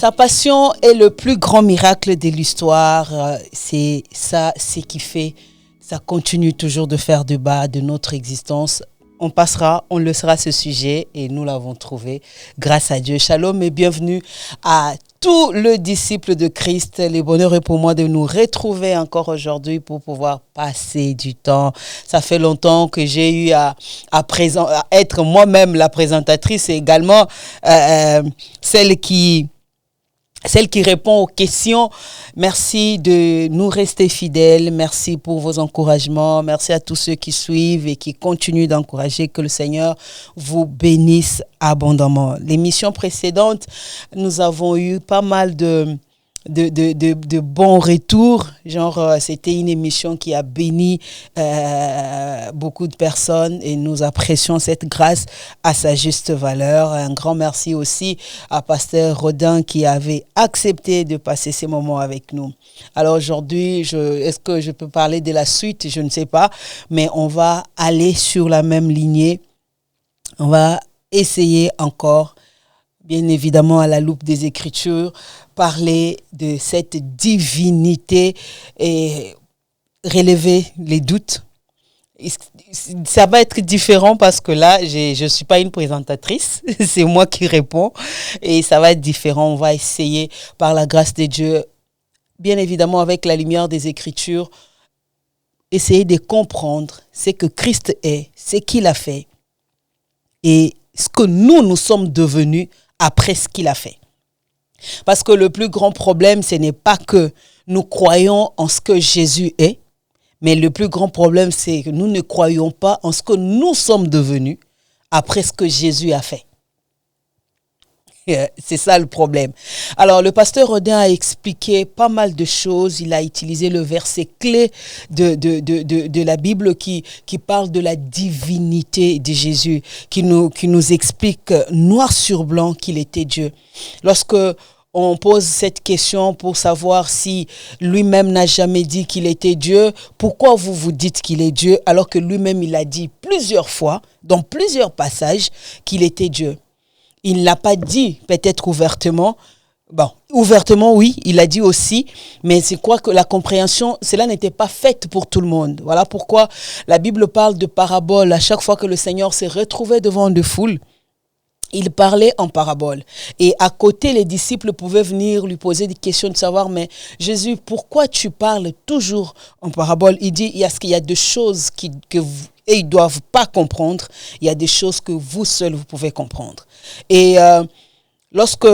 Sa passion est le plus grand miracle de l'histoire. C'est ça, ce qui fait, ça continue toujours de faire débat de notre existence. On le sera ce sujet et nous l'avons trouvé grâce à Dieu. Shalom et bienvenue à tous les disciples de Christ. Le bonheur est pour moi de nous retrouver encore aujourd'hui pour pouvoir passer du temps. Ça fait longtemps que j'ai eu à être moi-même la présentatrice et également celle qui répond aux questions. Merci de nous rester fidèles. Merci pour vos encouragements. Merci à tous ceux qui suivent et qui continuent d'encourager. Que le Seigneur vous bénisse abondamment. L'émission précédente, nous avons eu pas mal de bons retours. C'était une émission qui a béni beaucoup de personnes et nous apprécions cette grâce à sa juste valeur. Un grand merci aussi à Pasteur Rodin qui avait accepté de passer ces moments avec nous. Alors aujourd'hui, est-ce que je peux parler de la suite? Je ne sais pas, mais on va aller sur la même lignée. On va essayer encore, bien évidemment à la loupe des Écritures, parler de cette divinité et relever les doutes. Ça va être différent parce que là, je ne suis pas une présentatrice, c'est moi qui réponds et ça va être différent. On va essayer par la grâce de Dieu, bien évidemment avec la lumière des Écritures, essayer de comprendre ce que Christ est, ce qu'il a fait et ce que nous sommes devenus après ce qu'il a fait. Parce que le plus grand problème, ce n'est pas que nous croyons en ce que Jésus est, mais le plus grand problème, c'est que nous ne croyons pas en ce que nous sommes devenus après ce que Jésus a fait. C'est ça le problème. Alors, le pasteur Rodin a expliqué pas mal de choses. Il a utilisé le verset clé de la Bible qui parle de la divinité de Jésus, qui nous explique noir sur blanc qu'il était Dieu. Lorsque on pose cette question pour savoir si lui-même n'a jamais dit qu'il était Dieu, pourquoi vous dites qu'il est Dieu alors que lui-même il a dit plusieurs fois, dans plusieurs passages, qu'il était Dieu? Il ne l'a pas dit peut-être ouvertement. Bon, ouvertement, oui, il a dit aussi, mais c'est quoi que la compréhension, cela n'était pas faite pour tout le monde. Voilà pourquoi la Bible parle de paraboles. À chaque fois que le Seigneur s'est retrouvé devant des foules, il parlait en parabole. Et à côté, les disciples pouvaient venir lui poser des questions de savoir, mais Jésus, pourquoi tu parles toujours en parabole? Il dit, il y a des choses et ils ne doivent pas comprendre. Il y a des choses que vous seuls, vous pouvez comprendre. Et lorsque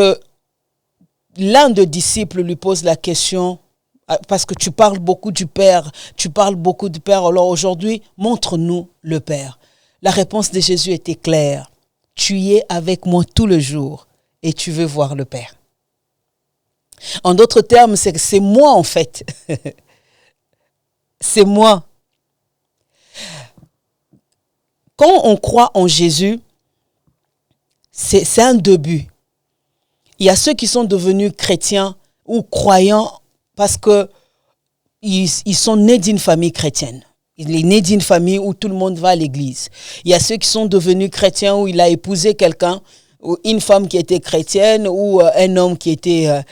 l'un des disciples lui pose la question, parce que tu parles beaucoup du Père, alors aujourd'hui, montre-nous le Père. La réponse de Jésus était claire. Tu y es avec moi tout le jour et tu veux voir le Père. En d'autres termes, c'est moi en fait. C'est moi. Quand on croit en Jésus, c'est un début. Il y a ceux qui sont devenus chrétiens ou croyants parce qu'ils sont nés d'une famille chrétienne. Il est né d'une famille où tout le monde va à l'église. Il y a ceux qui sont devenus chrétiens où il a épousé quelqu'un, ou une femme qui était chrétienne ou un homme qui était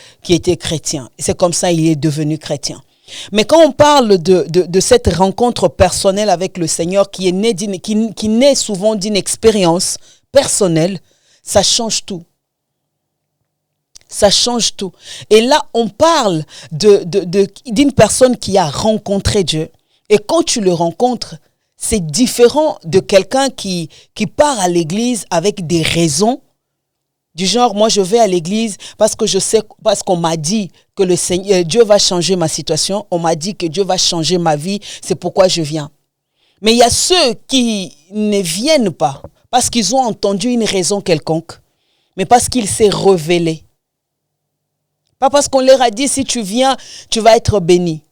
chrétien. C'est comme ça qu'il est devenu chrétien. Mais quand on parle de cette rencontre personnelle avec le Seigneur qui naît souvent d'une expérience personnelle, ça change tout. Ça change tout. Et là, on parle d'une personne qui a rencontré Dieu. Et quand tu le rencontres, c'est différent de quelqu'un qui part à l'église avec des raisons du genre, moi je vais à l'église parce qu'on m'a dit que le Seigneur, Dieu va changer ma situation, on m'a dit que Dieu va changer ma vie, c'est pourquoi je viens. Mais il y a ceux qui ne viennent pas parce qu'ils ont entendu une raison quelconque, mais parce qu'il s'est révélé. Pas parce qu'on leur a dit, si tu viens, tu vas être béni.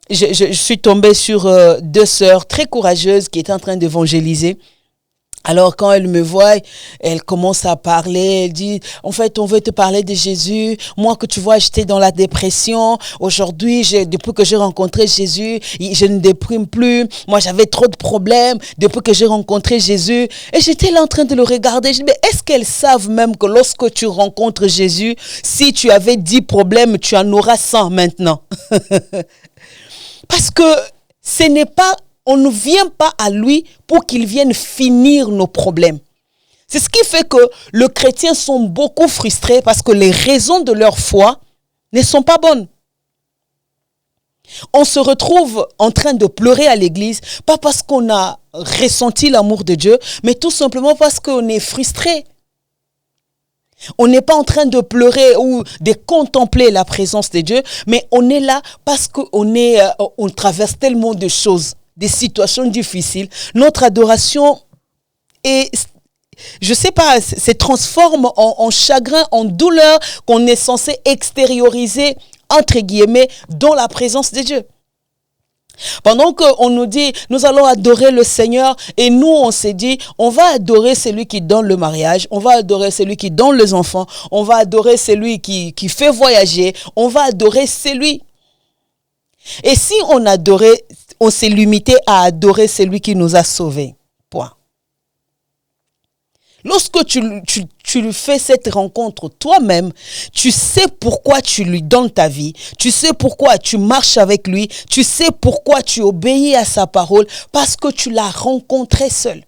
Je suis tombée sur deux sœurs très courageuses qui étaient en train d'évangéliser. Alors quand elle me voit, elle commence à parler, elle dit, en fait, on veut te parler de Jésus. Moi que tu vois, j'étais dans la dépression. Aujourd'hui, depuis que j'ai rencontré Jésus, je ne déprime plus. Moi, j'avais trop de problèmes depuis que j'ai rencontré Jésus. Et j'étais là en train de le regarder. Je dis, mais est-ce qu'elles savent même que lorsque tu rencontres Jésus, si tu avais 10 problèmes, tu en auras 100 maintenant? Parce que ce n'est pas... On ne vient pas à lui pour qu'il vienne finir nos problèmes. C'est ce qui fait que les chrétiens sont beaucoup frustrés parce que les raisons de leur foi ne sont pas bonnes. On se retrouve en train de pleurer à l'église, pas parce qu'on a ressenti l'amour de Dieu, mais tout simplement parce qu'on est frustré. On n'est pas en train de pleurer ou de contempler la présence de Dieu, mais on est là parce on traverse tellement de choses, des situations difficiles. Notre adoration se transforme en chagrin, en douleur qu'on est censé extérioriser, entre guillemets, dans la présence de Dieu. Pendant qu'on nous dit, nous allons adorer le Seigneur, et nous, on s'est dit, on va adorer celui qui donne le mariage, on va adorer celui qui donne les enfants, on va adorer celui qui fait voyager, on va adorer celui. Et si on s'est limité à adorer celui qui nous a sauvés. Point. Lorsque tu lui fais cette rencontre toi-même, tu sais pourquoi tu lui donnes ta vie, tu sais pourquoi tu marches avec lui, tu sais pourquoi tu obéis à sa parole, parce que tu l'as rencontré seul.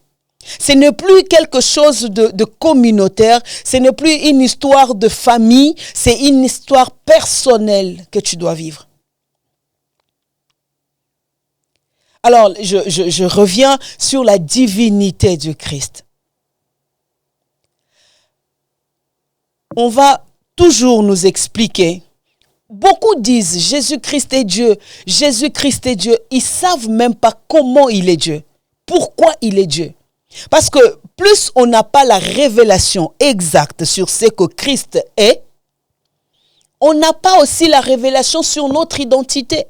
Ce n'est plus quelque chose de communautaire, ce n'est plus une histoire de famille, c'est une histoire personnelle que tu dois vivre. Alors, je reviens sur la divinité du Christ. On va toujours nous expliquer. Beaucoup disent Jésus-Christ est Dieu, Jésus-Christ est Dieu. Ils ne savent même pas comment il est Dieu, pourquoi il est Dieu. Parce que plus on n'a pas la révélation exacte sur ce que Christ est, on n'a pas aussi la révélation sur notre identité.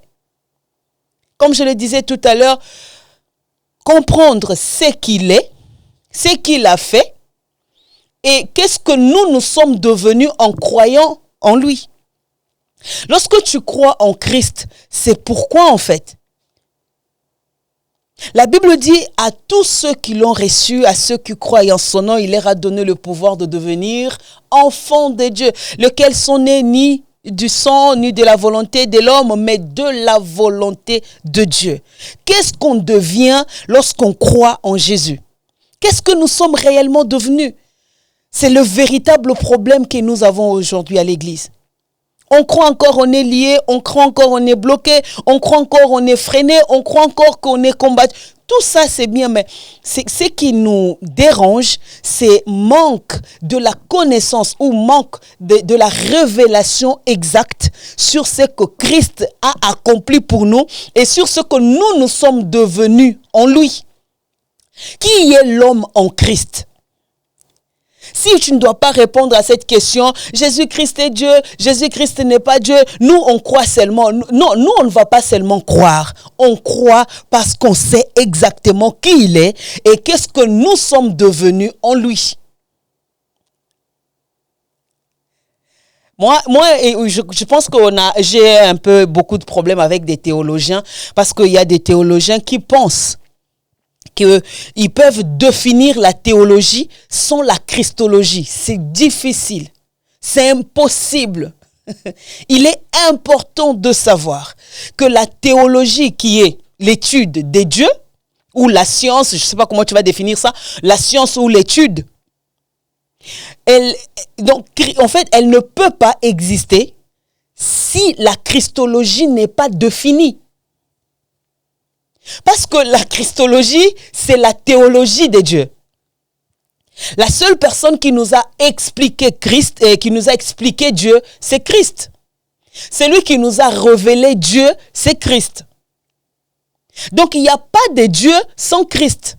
Comme je le disais tout à l'heure, comprendre ce qu'il est, ce qu'il a fait, et qu'est-ce que nous sommes devenus en croyant en lui. Lorsque tu crois en Christ, c'est pourquoi en fait. La Bible dit à tous ceux qui l'ont reçu, à ceux qui croient en son nom, il leur a donné le pouvoir de devenir enfants de Dieu, lesquels sont nés ni du sang, ni de la volonté de l'homme, mais de la volonté de Dieu. Qu'est-ce qu'on devient lorsqu'on croit en Jésus? Qu'est-ce que nous sommes réellement devenus? C'est le véritable problème que nous avons aujourd'hui à l'église. On croit encore on est lié, on croit encore on est bloqué, on croit encore on est freiné, on croit encore qu'on est combattu. Tout ça c'est bien, mais ce qui nous dérange, c'est manque de la connaissance ou manque de la révélation exacte sur ce que Christ a accompli pour nous et sur ce que nous sommes devenus en lui. Qui est l'homme en Christ? Si tu ne dois pas répondre à cette question, Jésus-Christ est Dieu, Jésus-Christ n'est pas Dieu, nous on croit seulement. Non, nous on ne va pas seulement croire, on croit parce qu'on sait exactement qui il est et qu'est-ce que nous sommes devenus en lui. Moi, je pense j'ai un peu beaucoup de problèmes avec des théologiens parce qu'il y a des théologiens qui pensent qu'ils peuvent définir la théologie sans la christologie. C'est difficile. C'est impossible. Il est important de savoir que la théologie qui est l'étude des dieux, ou la science, je ne sais pas comment tu vas définir ça, la science ou l'étude, donc en fait, elle ne peut pas exister si la christologie n'est pas définie. Parce que la christologie, c'est la théologie de Dieu. La seule personne qui nous a expliqué Christ et qui nous a expliqué Dieu, c'est Christ. Celui qui nous a révélé Dieu, c'est Christ. Donc il n'y a pas de Dieu sans Christ.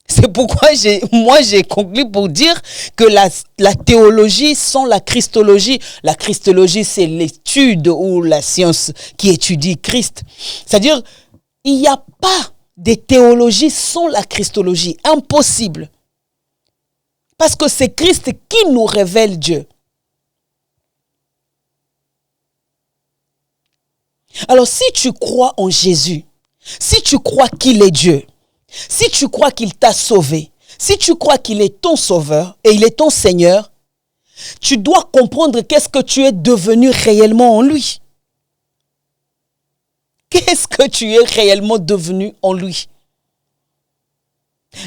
C'est pourquoi j'ai conclu pour dire que la théologie sans la christologie, la christologie c'est l'étude ou la science qui étudie Christ. C'est-à-dire, il n'y a pas des théologies sans la Christologie. Impossible. Parce que c'est Christ qui nous révèle Dieu. Alors si tu crois en Jésus, si tu crois qu'il est Dieu, si tu crois qu'il t'a sauvé, si tu crois qu'il est ton sauveur et il est ton Seigneur, tu dois comprendre qu'est-ce que tu es devenu réellement en lui. Qu'est-ce que tu es réellement devenu en lui?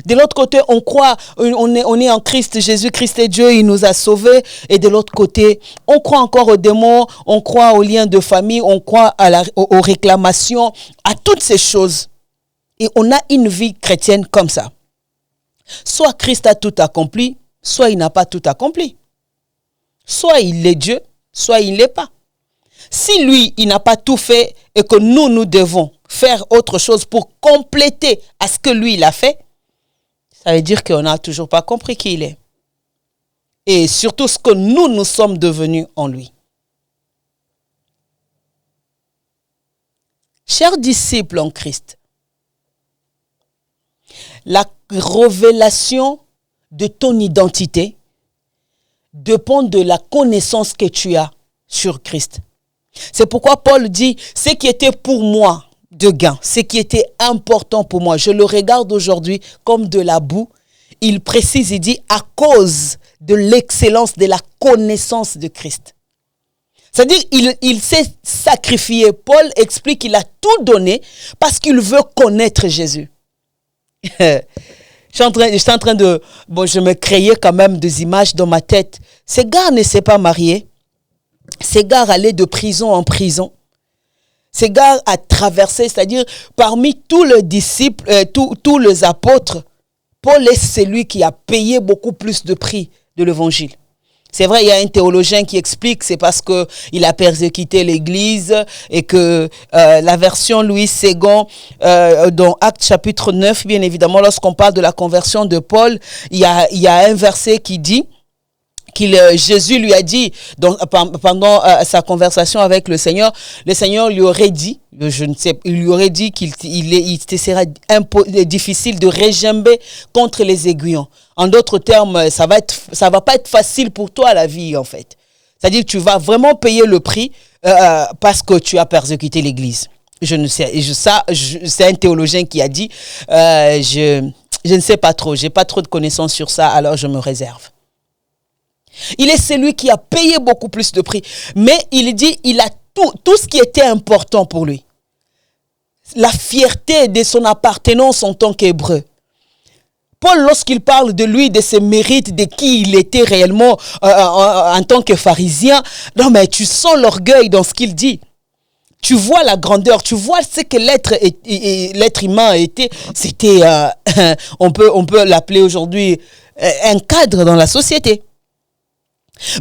De l'autre côté, on croit, on est en Christ, Jésus-Christ est Dieu, il nous a sauvés. Et de l'autre côté, on croit encore aux démons, on croit aux liens de famille, on croit aux réclamations, à toutes ces choses. Et on a une vie chrétienne comme ça. Soit Christ a tout accompli, soit il n'a pas tout accompli. Soit il est Dieu, soit il ne l'est pas. Si lui, il n'a pas tout fait et que nous devons faire autre chose pour compléter à ce que lui, il a fait, ça veut dire qu'on n'a toujours pas compris qui il est. Et surtout ce que nous sommes devenus en lui. Chers disciples en Christ, la révélation de ton identité dépend de la connaissance que tu as sur Christ. C'est pourquoi Paul dit, ce qui était pour moi de gain, ce qui était important pour moi, je le regarde aujourd'hui comme de la boue. Il précise, il dit, à cause de l'excellence de la connaissance de Christ. C'est-à-dire, il s'est sacrifié. Paul explique qu'il a tout donné parce qu'il veut connaître Jésus. Je me créais quand même des images dans ma tête. Ces gars ne s'est pas marié. Ces gars allaient de prison en prison. Ces gars a traversé, c'est-à-dire parmi tous les disciples, tous les apôtres, Paul est celui qui a payé beaucoup plus de prix de l'évangile. C'est vrai, il y a un théologien qui explique, c'est parce qu'il a persécuté l'Église et que la version Louis II, dans Actes chapitre 9, bien évidemment, lorsqu'on parle de la conversion de Paul, il y a un verset qui dit, Jésus lui a dit, pendant sa conversation avec le Seigneur lui aurait dit, il lui aurait dit qu'il sera difficile de régimber contre les aiguillons. En d'autres termes, ça va pas être facile pour toi la vie en fait. C'est-à-dire que tu vas vraiment payer le prix parce que tu as persécuté l'Église. C'est un théologien qui a dit, je ne sais pas trop, j'ai pas trop de connaissances sur ça, alors je me réserve. Il est celui qui a payé beaucoup plus de prix. Mais il dit, il a tout ce qui était important pour lui. La fierté de son appartenance en tant qu'Hébreu. Paul, lorsqu'il parle de lui, de ses mérites, de qui il était réellement en tant que pharisien, non mais tu sens l'orgueil dans ce qu'il dit. Tu vois la grandeur, tu vois ce que l'être humain a été. C'était, on peut l'appeler aujourd'hui un cadre dans la société.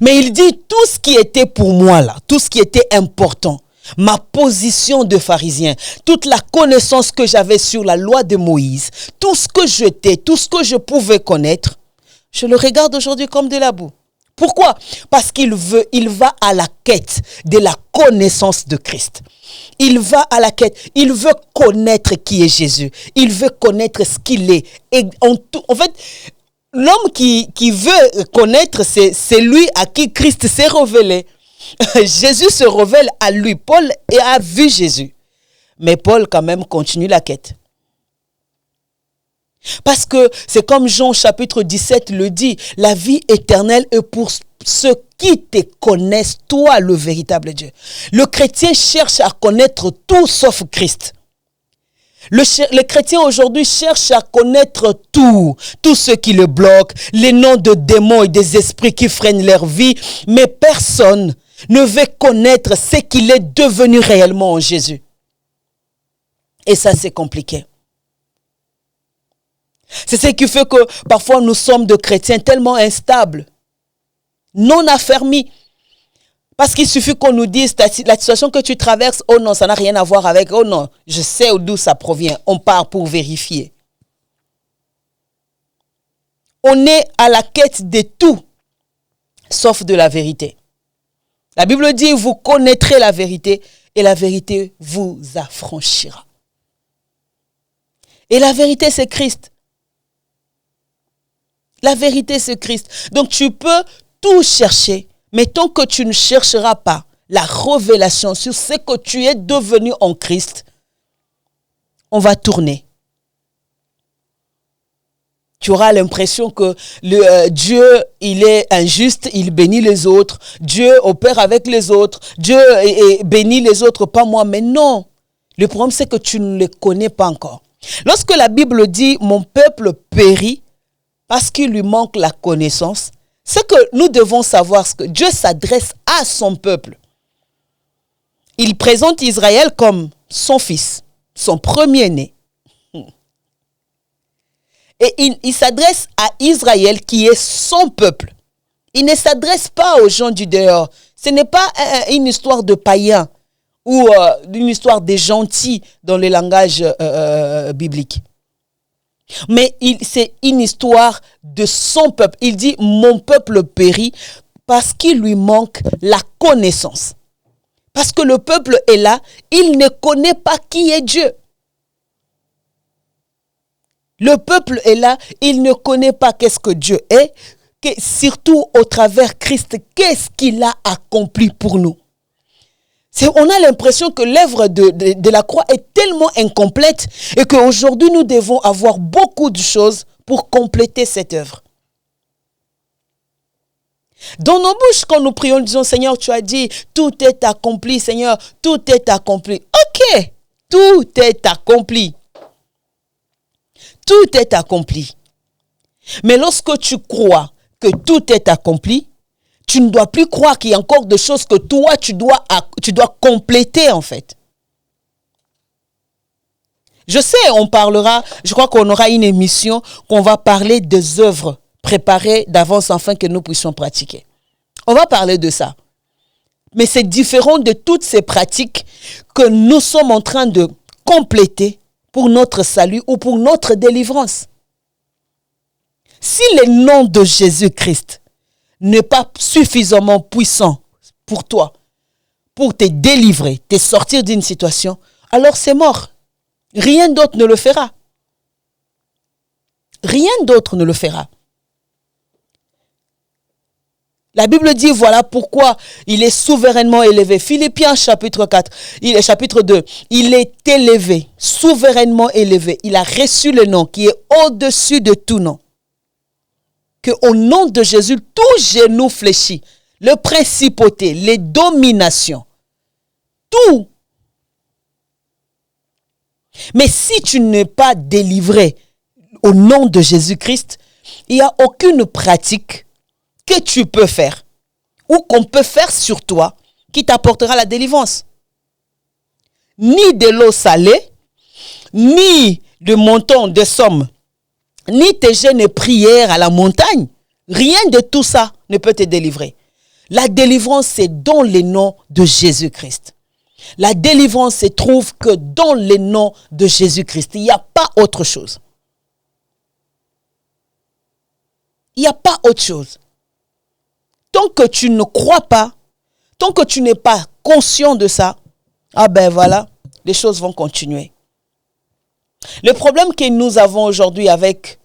Mais il dit tout ce qui était pour moi là, tout ce qui était important, ma position de pharisien, toute la connaissance que j'avais sur la loi de Moïse, tout ce que j'étais, tout ce que je pouvais connaître, je le regarde aujourd'hui comme de la boue. Pourquoi? Parce il va à la quête de la connaissance de Christ. Il va à la quête, il veut connaître qui est Jésus, il veut connaître ce qu'il est. Et en fait, l'homme qui veut connaître, c'est lui à qui Christ s'est révélé. Jésus se révèle à lui. Paul a vu Jésus. Mais Paul quand même continue la quête. Parce que c'est comme Jean chapitre 17 le dit, la vie éternelle est pour ceux qui te connaissent, toi le véritable Dieu. Le chrétien cherche à connaître tout sauf Christ. Le chrétien aujourd'hui cherche à connaître tout ce qui le bloque, les noms de démons et des esprits qui freinent leur vie, mais personne ne veut connaître ce qu'il est devenu réellement en Jésus. Et ça, c'est compliqué. C'est ce qui fait que parfois nous sommes de chrétiens tellement instables, non affermis. Parce qu'il suffit qu'on nous dise la situation que tu traverses, oh non, ça n'a rien à voir avec, oh non, je sais d'où ça provient. On part pour vérifier. On est à la quête de tout, sauf de la vérité. La Bible dit, vous connaîtrez la vérité et la vérité vous affranchira. Et la vérité, c'est Christ. La vérité, c'est Christ. Donc, tu peux tout chercher, mais tant que tu ne chercheras pas la révélation sur ce que tu es devenu en Christ, on va tourner. Tu auras l'impression que Dieu, il est injuste, il bénit les autres. Dieu opère avec les autres. Dieu bénit les autres, pas moi. Mais non, le problème c'est que tu ne le connais pas encore. Lorsque la Bible dit « Mon peuple périt parce qu'il lui manque la connaissance », c'est que nous devons savoir ce que Dieu s'adresse à son peuple. Il présente Israël comme son fils, son premier-né. Et il s'adresse à Israël qui est son peuple. Il ne s'adresse pas aux gens du dehors. Ce n'est pas une histoire de païens ou une histoire des gentils dans le langage biblique. Mais c'est une histoire de son peuple. Il dit « Mon peuple périt parce qu'il lui manque la connaissance. » Parce que le peuple est là, il ne connaît pas qui est Dieu. Le peuple est là, il ne connaît pas qu'est-ce que Dieu est, surtout au travers Christ, qu'est-ce qu'il a accompli pour nous. On a l'impression que l'œuvre de la croix est tellement incomplète et qu'aujourd'hui nous devons avoir beaucoup de choses pour compléter cette œuvre. Dans nos bouches, quand nous prions, nous disons, Seigneur, tu as dit, tout est accompli, Seigneur, tout est accompli. Ok, tout est accompli. Tout est accompli. Mais lorsque tu crois que tout est accompli, tu ne dois plus croire qu'il y a encore des choses que toi, tu dois compléter en fait. Je sais, on parlera, je crois qu'on aura une émission qu'on va parler des œuvres préparées d'avance afin que nous puissions pratiquer. On va parler de ça. Mais c'est différent de toutes ces pratiques que nous sommes en train de compléter pour notre salut ou pour notre délivrance. Si le nom de Jésus-Christ n'est pas suffisamment puissant pour toi, pour te délivrer, te sortir d'une situation, alors c'est mort. Rien d'autre ne le fera. Rien d'autre ne le fera. La Bible dit, voilà pourquoi il est souverainement élevé. Philippiens chapitre 4, chapitre 2. Il est élevé, souverainement élevé. Il a reçu le nom qui est au-dessus de tout nom. Qu'au nom de Jésus, tout genou fléchit. Le principauté, les dominations. Tout. Mais si tu n'es pas délivré au nom de Jésus-Christ, il n'y a aucune pratique que tu peux faire ou qu'on peut faire sur toi qui t'apportera la délivrance. Ni de l'eau salée, ni de montant de somme, ni tes jeûnes et prières à la montagne. Rien de tout ça ne peut te délivrer. La délivrance, c'est dans le nom de Jésus-Christ. La délivrance se trouve que dans le nom de Jésus-Christ. Il n'y a pas autre chose. Il n'y a pas autre chose. Tant que tu ne crois pas, tant que tu n'es pas conscient de ça, ah ben voilà, les choses vont continuer. Le problème que nous avons aujourd'hui avec...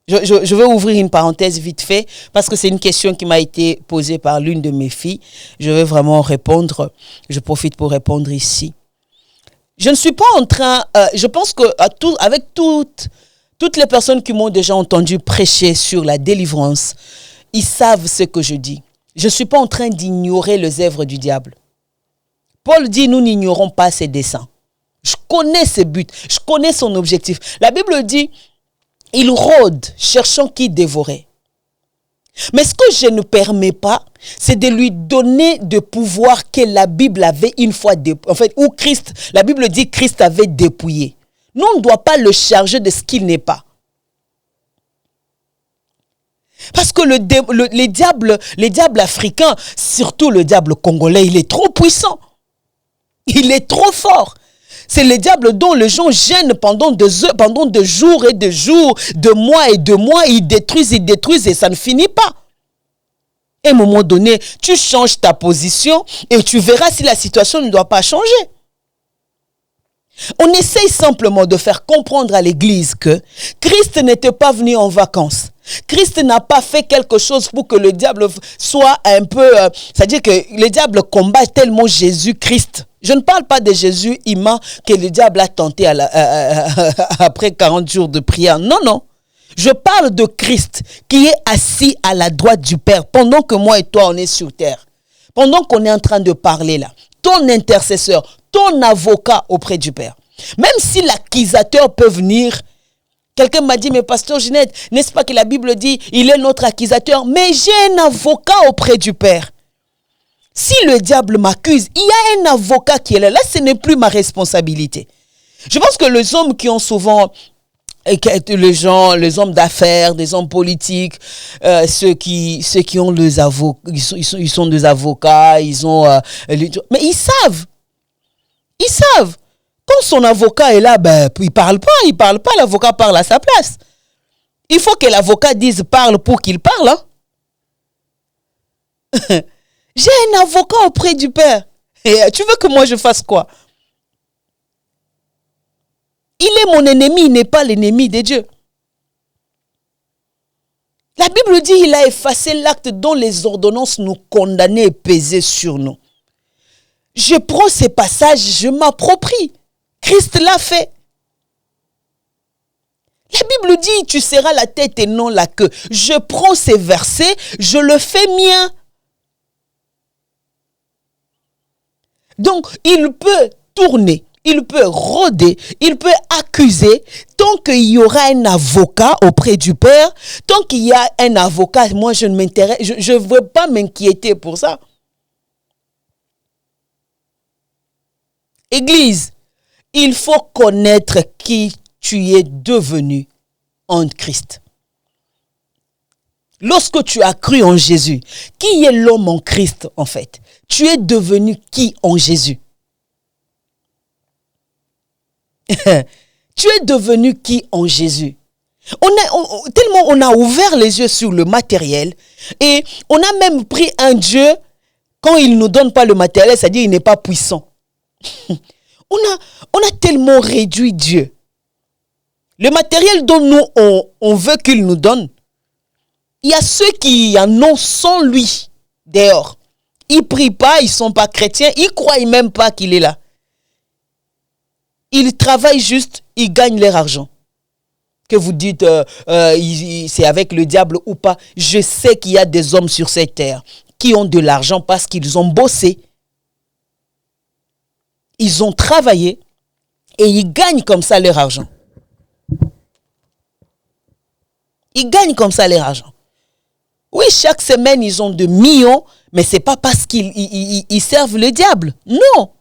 Je vais ouvrir une parenthèse vite fait parce que c'est une question qui m'a été posée par l'une de mes filles. Je vais vraiment répondre. Je profite pour répondre ici. Je ne suis pas en train... je pense que avec toutes les personnes qui m'ont déjà entendu prêcher sur la délivrance, ils savent ce que je dis. Je ne suis pas en train d'ignorer les œuvres du diable. Paul dit, nous n'ignorons pas ses desseins. Je connais ses buts, je connais son objectif. La Bible dit, il rôde, cherchant qui dévorer. Mais ce que je ne permets pas, c'est de lui donner de pouvoir que la Bible avait une fois dépouillé. En fait, où Christ, la Bible dit Christ avait dépouillé. Nous, on ne doit pas le charger de ce qu'il n'est pas. Parce que les diables africains, surtout le diable congolais, il est trop puissant. Il est trop fort. C'est le diable dont les gens gênent pendant des heures, pendant des jours et des jours, de mois et de mois. Ils détruisent et ça ne finit pas. Et à un moment donné, tu changes ta position et tu verras si la situation ne doit pas changer. On essaye simplement de faire comprendre à l'Église que Christ n'était pas venu en vacances. Christ n'a pas fait quelque chose pour que le diable soit un peu... c'est-à-dire que le diable combat tellement Jésus-Christ. Je ne parle pas de Jésus humain que le diable a tenté après 40 jours de prière. Non, non. Je parle de Christ qui est assis à la droite du Père pendant que moi et toi on est sur terre. Pendant qu'on est en train de parler là. Ton intercesseur, ton avocat auprès du Père. Même si l'accusateur peut venir, quelqu'un m'a dit, mais pasteur Ginette, n'est-ce pas que la Bible dit, il est notre accusateur, mais j'ai un avocat auprès du Père. Si le diable m'accuse, il y a un avocat qui est là. Là, ce n'est plus ma responsabilité. Je pense que les hommes qui ont souvent, les hommes d'affaires, des hommes politiques, ceux qui ont les avocats, ils sont des avocats, ils ont, mais ils savent. Quand son avocat est là, ben, il parle pas, l'avocat parle à sa place. Il faut que l'avocat dise parle pour qu'il parle. Hein? J'ai un avocat auprès du Père. Et tu veux que moi je fasse quoi? Il est mon ennemi, il n'est pas l'ennemi de Dieu. La Bible dit il a effacé l'acte dont les ordonnances nous condamnaient et pesaient sur nous. Je prends ces passages, je m'approprie. Christ l'a fait. La Bible dit, tu seras la tête et non la queue. Je prends ces versets, je le fais mien. Donc, il peut tourner, il peut rôder, il peut accuser. Tant qu'il y aura un avocat auprès du Père, tant qu'il y a un avocat, moi je ne m'intéresse, je ne veux pas m'inquiéter pour ça. Église, il faut connaître qui tu es devenu en Christ. Lorsque tu as cru en Jésus, qui est l'homme en Christ en fait? Tu es devenu qui en Jésus? Tu es devenu qui en Jésus? Tellement on a ouvert les yeux sur le matériel et on a même pris un Dieu, quand il ne nous donne pas le matériel, c'est-à-dire qu'il n'est pas puissant. On a tellement réduit Dieu. Le matériel dont nous, on veut qu'il nous donne, il y a ceux qui en ont sans lui dehors. Ils ne prient pas, ils ne sont pas chrétiens, ils ne croient même pas qu'il est là. Ils travaillent juste, ils gagnent leur argent. Que vous dites, c'est avec le diable ou pas. Je sais qu'il y a des hommes sur cette terre qui ont de l'argent parce qu'ils ont bossé. Ils ont travaillé et ils gagnent comme ça leur argent. Ils gagnent comme ça leur argent. Oui, chaque semaine, ils ont de millions, mais ce n'est pas parce qu'ils servent le diable. Non,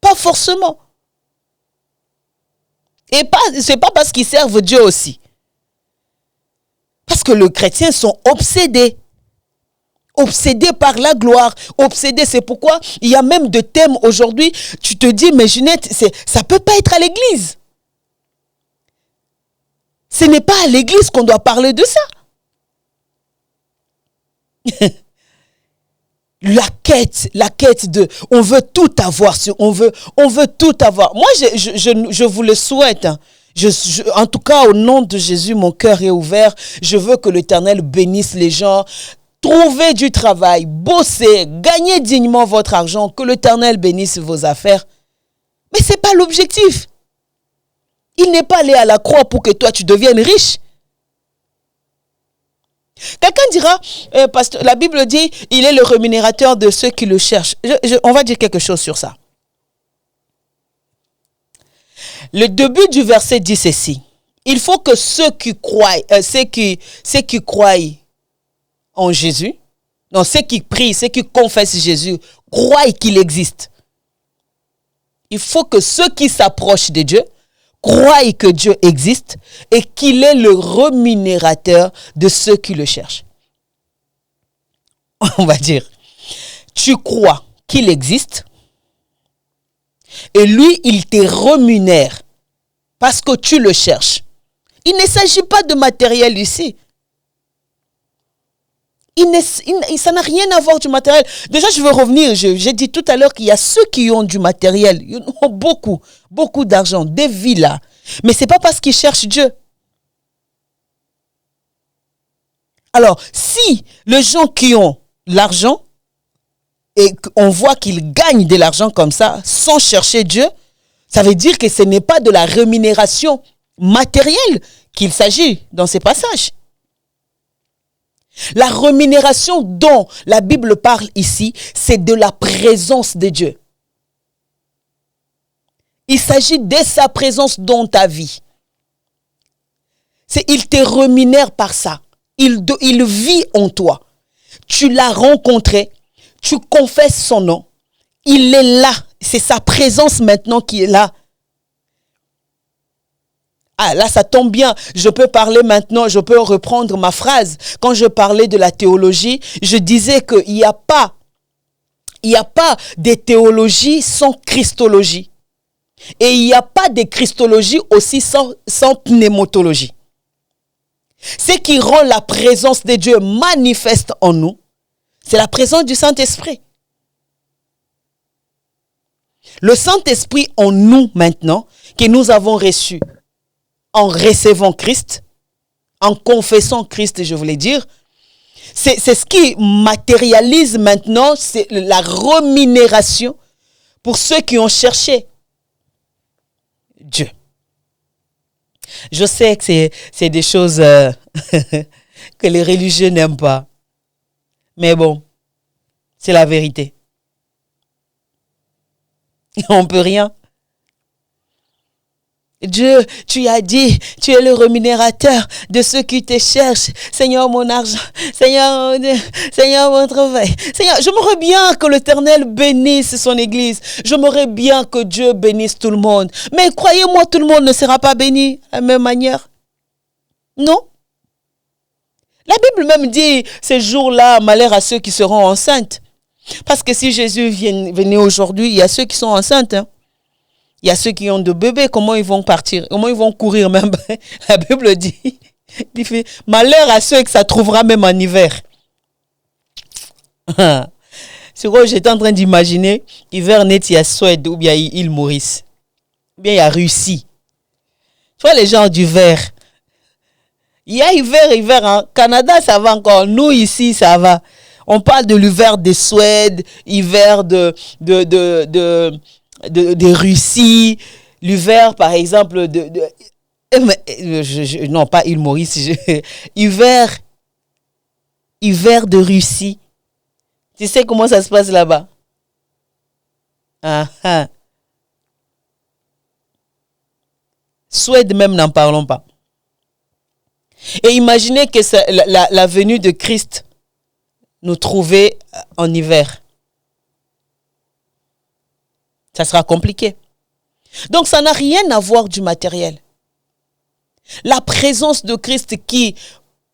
pas forcément. Et ce n'est pas parce qu'ils servent Dieu aussi. Parce que les chrétiens sont obsédés. Obsédés par la gloire. Obsédés, c'est pourquoi il y a même des thèmes aujourd'hui. Tu te dis, mais Ginette, ça ne peut pas être à l'église. Ce n'est pas à l'église qu'on doit parler de ça. La quête de, on veut tout avoir, on veut tout avoir. Moi, je vous le souhaite. Hein. En tout cas, au nom de Jésus, mon cœur est ouvert. Je veux que l'Éternel bénisse les gens. Trouvez du travail, bossez, gagnez dignement votre argent, que l'Éternel bénisse vos affaires. Mais ce n'est pas l'objectif. Il n'est pas allé à la croix pour que toi, tu deviennes riche. Quelqu'un dira, pasteur, la Bible dit, il est le rémunérateur de ceux qui le cherchent. On va dire quelque chose sur ça. Le début du verset dit ceci. Il faut que ceux qui croient, ceux qui croient en Jésus, non, ceux qui prient, ceux qui confessent Jésus, croient qu'il existe. Il faut que ceux qui s'approchent de Dieu croient que Dieu existe et qu'il est le rémunérateur de ceux qui le cherchent. On va dire, tu crois qu'il existe et lui, il te rémunère parce que tu le cherches. Il ne s'agit pas de matériel ici. Ça n'a rien à voir du matériel. Déjà, je veux revenir. J'ai dit tout à l'heure qu'il y a ceux qui ont du matériel. Ils ont beaucoup, beaucoup d'argent, des villas. Mais ce n'est pas parce qu'ils cherchent Dieu. Alors, si les gens qui ont l'argent, et on voit qu'ils gagnent de l'argent comme ça, sans chercher Dieu, ça veut dire que ce n'est pas de la rémunération matérielle qu'il s'agit dans ces passages. La rémunération dont la Bible parle ici, c'est de la présence de Dieu. Il s'agit de sa présence dans ta vie. Il te rémunère par ça. Il vit en toi. Tu l'as rencontré. Tu confesses son nom. Il est là. C'est sa présence maintenant qui est là. Ah, là, ça tombe bien. Je peux parler maintenant, je peux reprendre ma phrase. Quand je parlais de la théologie, je disais qu'il n'y a pas de théologie sans christologie. Et il n'y a pas de christologie aussi sans pneumatologie. Ce qui rend la présence de Dieu manifeste en nous, c'est la présence du Saint-Esprit. Le Saint-Esprit en nous maintenant, que nous avons reçu en recevant Christ, en confessant Christ, je voulais dire, c'est ce qui matérialise maintenant, c'est la rémunération pour ceux qui ont cherché Dieu. Je sais que c'est des choses que les religieux n'aiment pas. Mais bon, c'est la vérité. On ne peut rien. Dieu, tu as dit, tu es le rémunérateur de ceux qui te cherchent. Seigneur, mon argent. Seigneur, mon travail. Seigneur, j'aimerais bien que l'Éternel bénisse son Église. J'aimerais bien que Dieu bénisse tout le monde. Mais croyez-moi, tout le monde ne sera pas béni de la même manière. Non. La Bible même dit, ces jours-là, malheur à ceux qui seront enceintes. Parce que si Jésus venait aujourd'hui, il y a ceux qui sont enceintes, hein. Il y a ceux qui ont de bébés, comment ils vont partir? Comment ils vont courir même? La Bible dit, malheur à ceux que ça trouvera même en hiver. C'est quoi j'étais en train d'imaginer? Hiver net, il y a Suède ou bien île Maurice. Ou bien il y a Russie. Tu vois les gens du vert. Il y a hiver, hein. Canada, ça va encore. Nous, ici, ça va. On parle de l'hiver de Suède, hiver de Russie, l'hiver par exemple non pas île Maurice, hiver de Russie. Tu sais comment ça se passe là-bas? Suède même, n'en parlons pas. Et imaginez que la venue de Christ nous trouvait en hiver. Ça sera compliqué. Donc, ça n'a rien à voir du matériel. La présence de Christ qui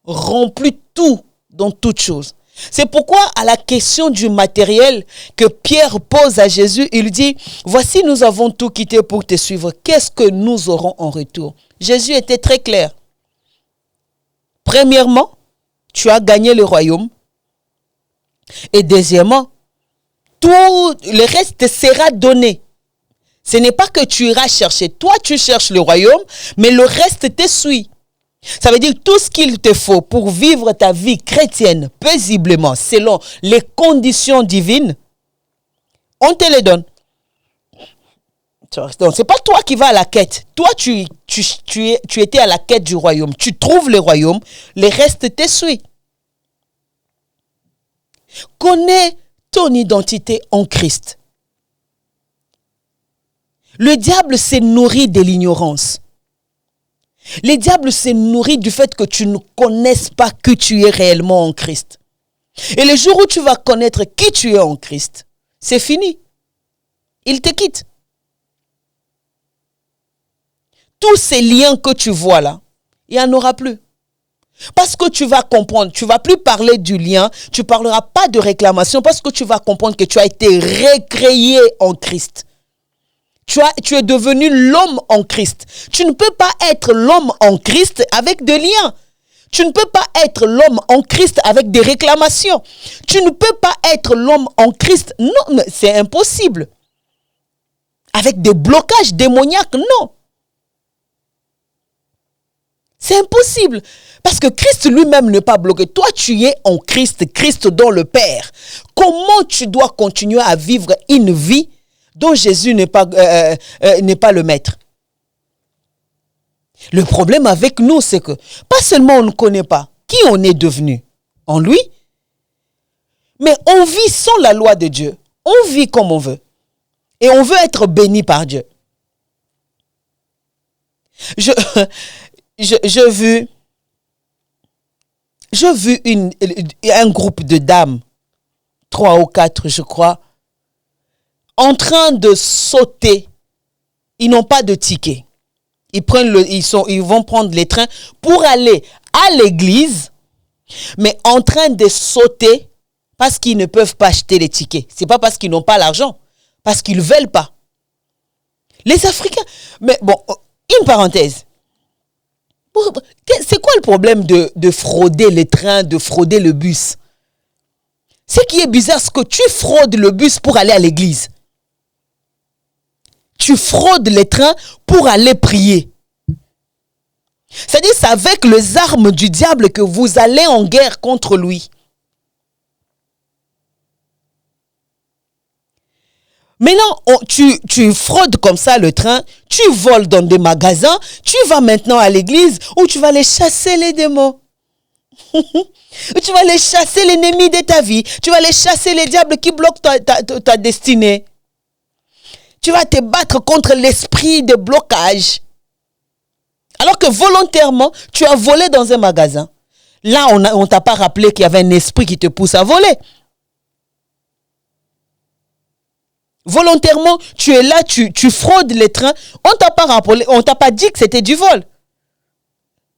remplit tout dans toutes choses. C'est pourquoi, à la question du matériel que Pierre pose à Jésus, il dit, « Voici, nous avons tout quitté pour te suivre. Qu'est-ce que nous aurons en retour ?» Jésus était très clair. Premièrement, tu as gagné le royaume. Et deuxièmement, tout le reste sera donné. Ce n'est pas que tu iras chercher. Toi, tu cherches le royaume, mais le reste te suit. Ça veut dire tout ce qu'il te faut pour vivre ta vie chrétienne paisiblement, selon les conditions divines, on te les donne. Donc, ce n'est pas toi qui vas à la quête. Toi, tu étais à la quête du royaume. Tu trouves le royaume, le reste te suit. Connais ton identité en Christ. Le diable s'est nourri de l'ignorance. Le diable s'est nourri du fait que tu ne connaisses pas qui tu es réellement en Christ. Et le jour où tu vas connaître qui tu es en Christ, c'est fini. Il te quitte. Tous ces liens que tu vois là, il n'y en aura plus. Parce que tu vas comprendre, tu ne vas plus parler du lien, tu ne parleras pas de réclamation parce que tu vas comprendre que tu as été recréé en Christ. Tu es devenu l'homme en Christ. Tu ne peux pas être l'homme en Christ avec des liens. Tu ne peux pas être l'homme en Christ avec des réclamations. Tu ne peux pas être l'homme en Christ. Non, c'est impossible. Avec des blocages démoniaques, non. C'est impossible. Parce que Christ lui-même n'est pas bloqué. Toi, tu es en Christ, Christ dans le Père. Comment tu dois continuer à vivre une vie dont Jésus n'est pas le maître? Le problème avec nous, c'est que pas seulement on ne connaît pas qui on est devenu en lui, mais on vit sans la loi de Dieu. On vit comme on veut. Et on veut être béni par Dieu. J'ai vu un groupe de dames, 3 ou 4 je crois, en train de sauter. Ils n'ont pas de ticket. Ils vont prendre les trains pour aller à l'église, mais en train de sauter parce qu'ils ne peuvent pas acheter les tickets. C'est pas parce qu'ils n'ont pas l'argent, parce qu'ils ne veulent pas. Les Africains, mais bon, une parenthèse. C'est quoi le problème de frauder les trains, de frauder le bus? Ce qui est bizarre, c'est que tu fraudes le bus pour aller à l'église. Tu fraudes les trains pour aller prier. C'est-à-dire, c'est avec les armes du diable que vous allez en guerre contre lui. Maintenant, tu fraudes comme ça le train, tu voles dans des magasins, tu vas maintenant à l'église où tu vas aller chasser les démons. Où tu vas aller chasser l'ennemi de ta vie. Tu vas aller chasser les diables qui bloquent ta destinée. Tu vas te battre contre l'esprit de blocage. Alors que volontairement, tu as volé dans un magasin. Là, on ne t'a pas rappelé qu'il y avait un esprit qui te pousse à voler. Volontairement, tu es là, tu fraudes les trains. On ne t'a pas rappelé, on ne t'a pas dit que c'était du vol.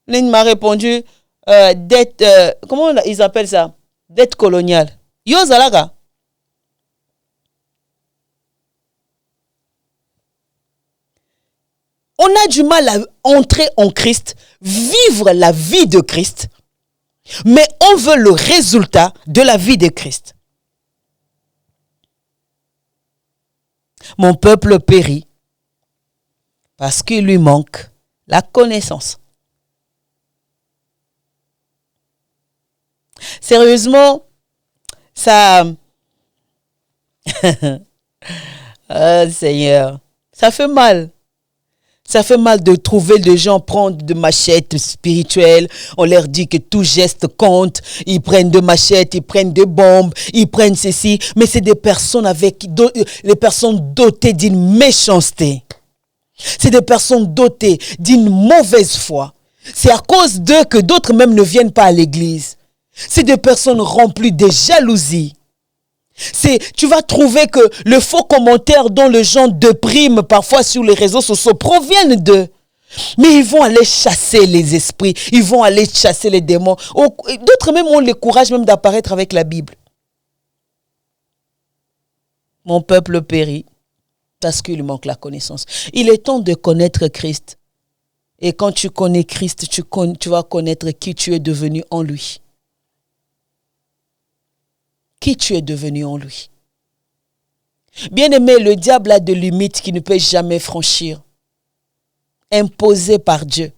L'une m'a répondu, dette, comment ils appellent ça? Dette coloniale. Yo Zalaga. On a du mal à entrer en Christ, vivre la vie de Christ, mais on veut le résultat de la vie de Christ. Mon peuple périt parce qu'il lui manque la connaissance. Sérieusement, ça... oh, Seigneur, ça fait mal. Ça fait mal de trouver des gens prendre de machettes spirituelles. On leur dit que tout geste compte. Ils prennent de machettes, ils prennent des bombes, ils prennent ceci. Mais c'est des personnes les personnes dotées d'une méchanceté. C'est des personnes dotées d'une mauvaise foi. C'est à cause d'eux que d'autres même ne viennent pas à l'église. C'est des personnes remplies de jalousie. Tu vas trouver que le faux commentaire dont les gens dépriment parfois sur les réseaux sociaux proviennent d'eux. Mais ils vont aller chasser les esprits, ils vont aller chasser les démons. D'autres même ont le courage même d'apparaître avec la Bible. Mon peuple périt parce qu'il lui manque la connaissance. Il est temps de connaître Christ. Et quand tu connais Christ, tu vas connaître qui tu es devenu en lui. Qui tu es devenu en lui. Bien-aimé, le diable a des limites qu'il ne peut jamais franchir, imposées par Dieu.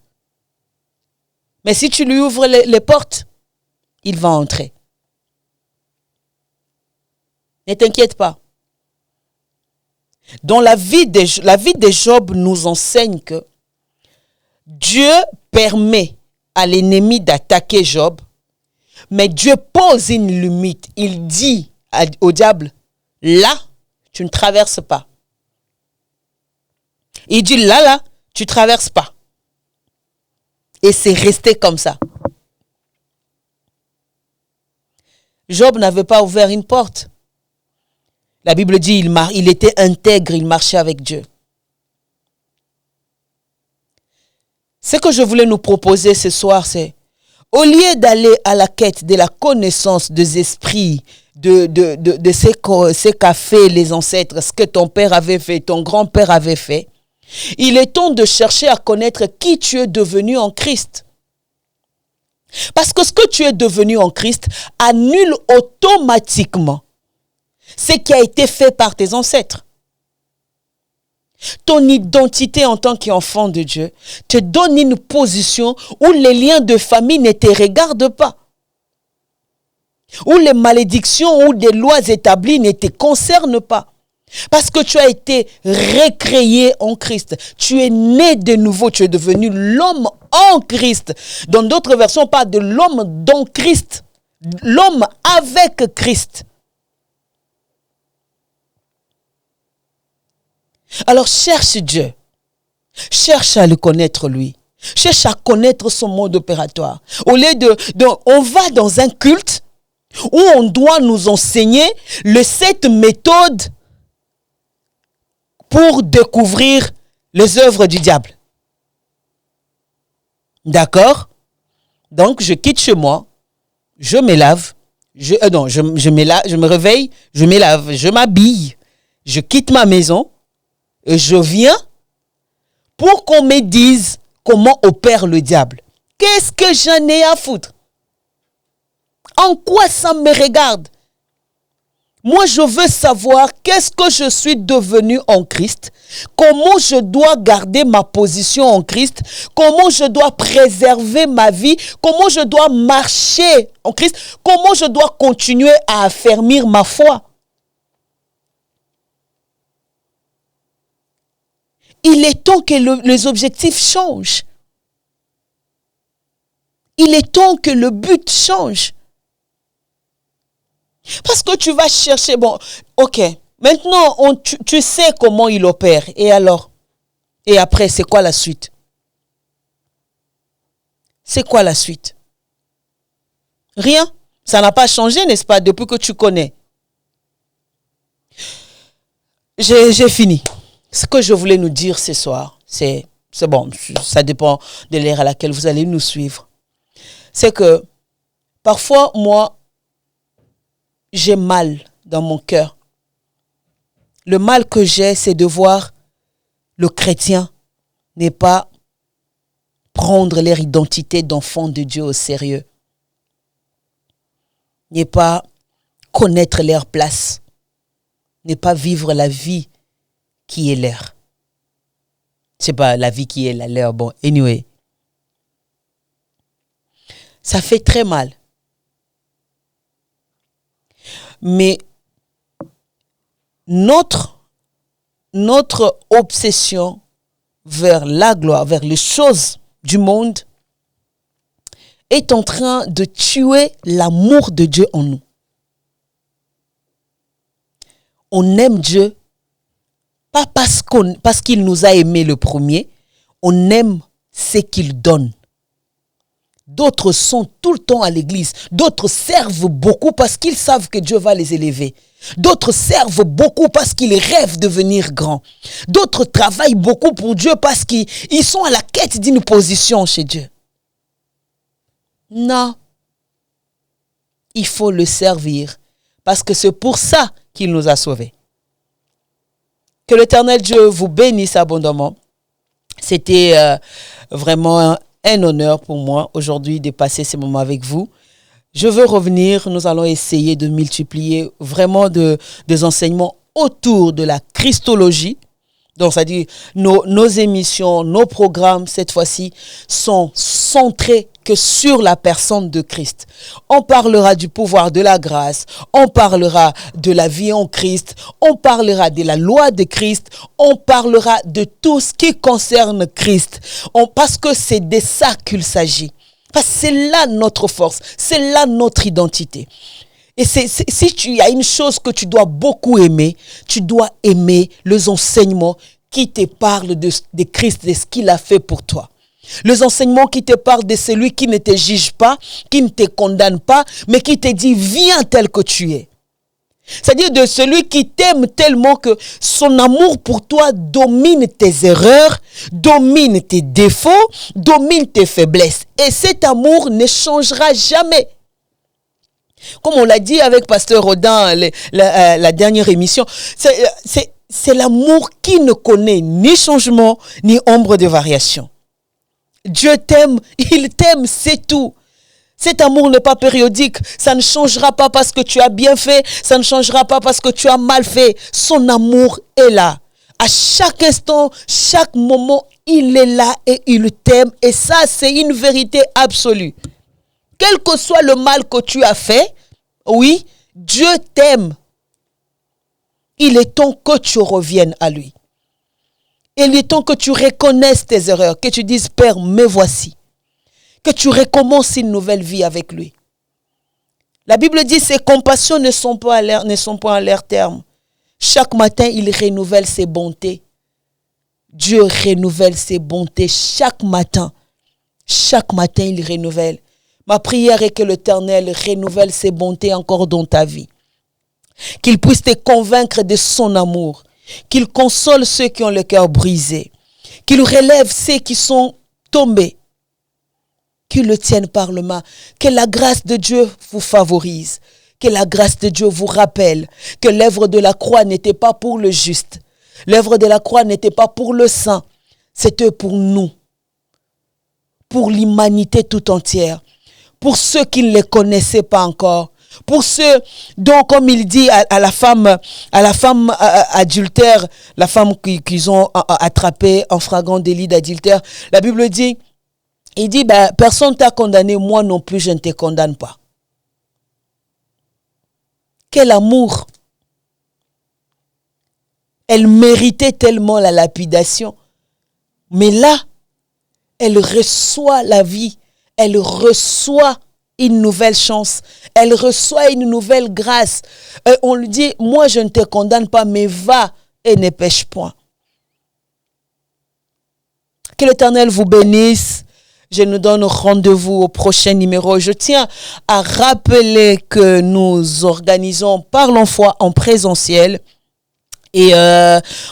Mais si tu lui ouvres les portes, il va entrer. Ne t'inquiète pas. Dans la vie de Job nous enseigne que Dieu permet à l'ennemi d'attaquer Job. Mais Dieu pose une limite. Il dit au diable, là, tu ne traverses pas. Il dit, là, tu ne traverses pas. Et c'est resté comme ça. Job n'avait pas ouvert une porte. La Bible dit, il était intègre, il marchait avec Dieu. Ce que je voulais nous proposer ce soir, c'est au lieu d'aller à la quête de la connaissance des esprits, de ce qu'a fait les ancêtres, ce que ton père avait fait, ton grand-père avait fait, il est temps de chercher à connaître qui tu es devenu en Christ. Parce que ce que tu es devenu en Christ annule automatiquement ce qui a été fait par tes ancêtres. Ton identité en tant qu'enfant de Dieu te donne une position où les liens de famille ne te regardent pas. Où les malédictions ou des lois établies ne te concernent pas. Parce que tu as été recréé en Christ. Tu es né de nouveau. Tu es devenu l'homme en Christ. Dans d'autres versions, on parle de l'homme dans Christ. L'homme avec Christ. Alors cherche Dieu. Cherche à le connaître lui. Cherche à connaître son mode opératoire. Au lieu on va dans un culte où on doit nous enseigner cette méthode pour découvrir les œuvres du diable. D'accord? Donc, je quitte chez moi, je me lave, je me réveille, je me lave, je m'habille, je quitte ma maison et je viens pour qu'on me dise comment opère le diable. Qu'est-ce que j'en ai à foutre? En quoi ça me regarde? Moi, je veux savoir qu'est-ce que je suis devenu en Christ, comment je dois garder ma position en Christ, comment je dois préserver ma vie, comment je dois marcher en Christ, comment je dois continuer à affermir ma foi. Il est temps que les objectifs changent. Il est temps que le but change. Parce que tu vas chercher, bon, ok, maintenant tu sais comment il opère, et alors? Et après, c'est quoi la suite? C'est quoi la suite? Rien. Ça n'a pas changé, n'est-ce pas, depuis que tu connais? J'ai fini. Ce que je voulais nous dire ce soir, c'est bon, ça dépend de l'ère à laquelle vous allez nous suivre. C'est que, parfois, moi, j'ai mal dans mon cœur. Le mal que j'ai, c'est de voir le chrétien n'est pas prendre leur identité d'enfant de Dieu au sérieux. N'est pas connaître leur place. N'est pas vivre la vie qui est leur. C'est pas la vie qui est la leur. Bon, anyway. Ça fait très mal. Mais notre obsession vers la gloire, vers les choses du monde, est en train de tuer l'amour de Dieu en nous. On aime Dieu, pas parce qu'il nous a aimés le premier, on aime ce qu'il donne. D'autres sont tout le temps à l'église. D'autres servent beaucoup parce qu'ils savent que Dieu va les élever. D'autres servent beaucoup parce qu'ils rêvent de devenir grands. D'autres travaillent beaucoup pour Dieu parce qu'ils sont à la quête d'une position chez Dieu. Non. Il faut le servir parce que c'est pour ça qu'il nous a sauvés. Que l'Éternel Dieu vous bénisse abondamment. C'était vraiment un honneur pour moi aujourd'hui de passer ces moments avec vous. Je veux revenir, nous allons essayer de multiplier vraiment des enseignements autour de la Christologie. Donc, c'est-à-dire nos émissions, nos programmes, cette fois-ci, sont centrés que sur la personne de Christ. On parlera du pouvoir de la grâce, on parlera de la vie en Christ, on parlera de la loi de Christ, on parlera de tout ce qui concerne Christ. Parce que c'est de ça qu'il s'agit. Parce que c'est là notre force, c'est là notre identité. Et si tu as une chose que tu dois beaucoup aimer, tu dois aimer les enseignements qui te parlent de Christ, de ce qu'il a fait pour toi. Les enseignements qui te parlent de celui qui ne te juge pas, qui ne te condamne pas, mais qui te dit viens tel que tu es. C'est-à-dire de celui qui t'aime tellement que son amour pour toi domine tes erreurs, domine tes défauts, domine tes faiblesses. Et cet amour ne changera jamais. Comme on l'a dit avec Pasteur Rodin, la dernière émission, c'est l'amour qui ne connaît ni changement, ni ombre de variation. Dieu t'aime, il t'aime, c'est tout. Cet amour n'est pas périodique. Ça ne changera pas parce que tu as bien fait. Ça ne changera pas parce que tu as mal fait. Son amour est là. À chaque instant, chaque moment, il est là et il t'aime. Et ça, c'est une vérité absolue. Quel que soit le mal que tu as fait, oui, Dieu t'aime. Il est temps que tu reviennes à lui. Il est temps que tu reconnaisses tes erreurs, que tu dises, Père, me voici. Que tu recommences une nouvelle vie avec lui. La Bible dit, ses compassions ne sont pas à leur terme. Chaque matin, il renouvelle ses bontés. Dieu renouvelle ses bontés chaque matin. Chaque matin, il renouvelle. Ma prière est que l'Éternel renouvelle ses bontés encore dans ta vie. Qu'il puisse te convaincre de son amour. Qu'il console ceux qui ont le cœur brisé. Qu'il relève ceux qui sont tombés. Qu'il le tienne par le main. Que la grâce de Dieu vous favorise. Que la grâce de Dieu vous rappelle que l'œuvre de la croix n'était pas pour le juste. L'œuvre de la croix n'était pas pour le saint. C'était pour nous. Pour l'humanité tout entière. Pour ceux qui ne les connaissaient pas encore. Pour ceux dont, comme il dit à la femme adultère, la femme qu'ils ont attrapée en flagrant délit d'adultère, la Bible dit, il dit, personne t'a condamné, moi non plus je ne te condamne pas. Quel amour! Elle méritait tellement la lapidation. Mais là, elle reçoit la vie. Elle reçoit une nouvelle chance. Elle reçoit une nouvelle grâce. On lui dit, moi je ne te condamne pas, mais va et ne pêche point. Que l'Éternel vous bénisse. Je nous donne rendez-vous au prochain numéro. Je tiens à rappeler que nous organisons Parlons foi en présentiel. Et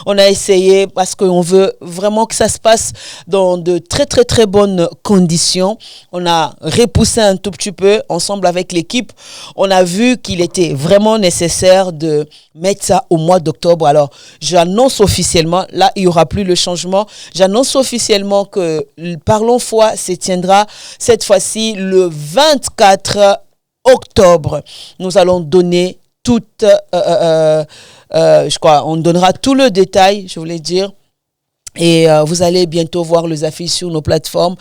on a essayé parce qu'on veut vraiment que ça se passe dans de très très très bonnes conditions. On a repoussé un tout petit peu ensemble avec l'équipe. On a vu qu'il était vraiment nécessaire de mettre ça au mois d'octobre. Alors j'annonce officiellement, là il n'y aura plus le changement. J'annonce officiellement que Parlons foi se tiendra cette fois-ci le 24 octobre. Nous allons donner toute... je crois, on donnera tout le détail, je voulais dire. Et vous allez bientôt voir les affiches sur nos plateformes.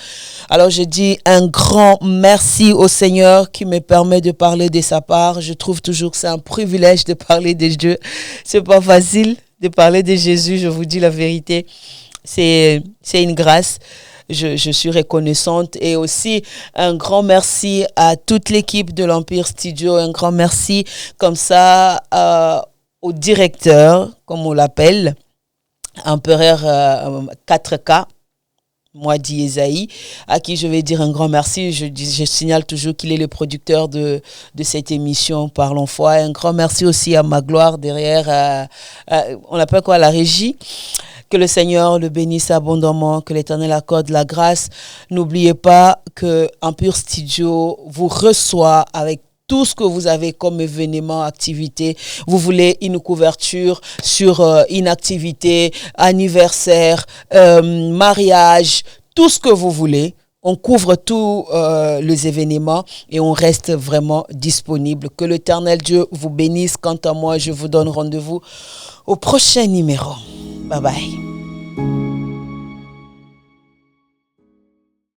Alors je dis un grand merci au Seigneur qui me permet de parler de sa part. Je trouve toujours que c'est un privilège de parler de Dieu. C'est pas facile de parler de Jésus, je vous dis la vérité. C'est une grâce. Je suis reconnaissante. Et aussi un grand merci à toute l'équipe de l'Empire Studio. Un grand merci comme ça au directeur, comme on l'appelle, Empereur 4K, moi dit Esaïe, à qui je vais dire un grand merci. Je signale toujours qu'il est le producteur de cette émission Parlons foi. Un grand merci aussi à Magloire derrière, on appelle quoi, la régie. Que le Seigneur le bénisse abondamment, que l'Éternel accorde la grâce. N'oubliez pas que Empire Studio vous reçoit avec tout ce que vous avez comme événement, activité. Vous voulez une couverture sur une activité, anniversaire, mariage, tout ce que vous voulez. On couvre tous les événements et on reste vraiment disponible. Que l'Éternel Dieu vous bénisse. Quant à moi, je vous donne rendez-vous au prochain numéro. Bye bye.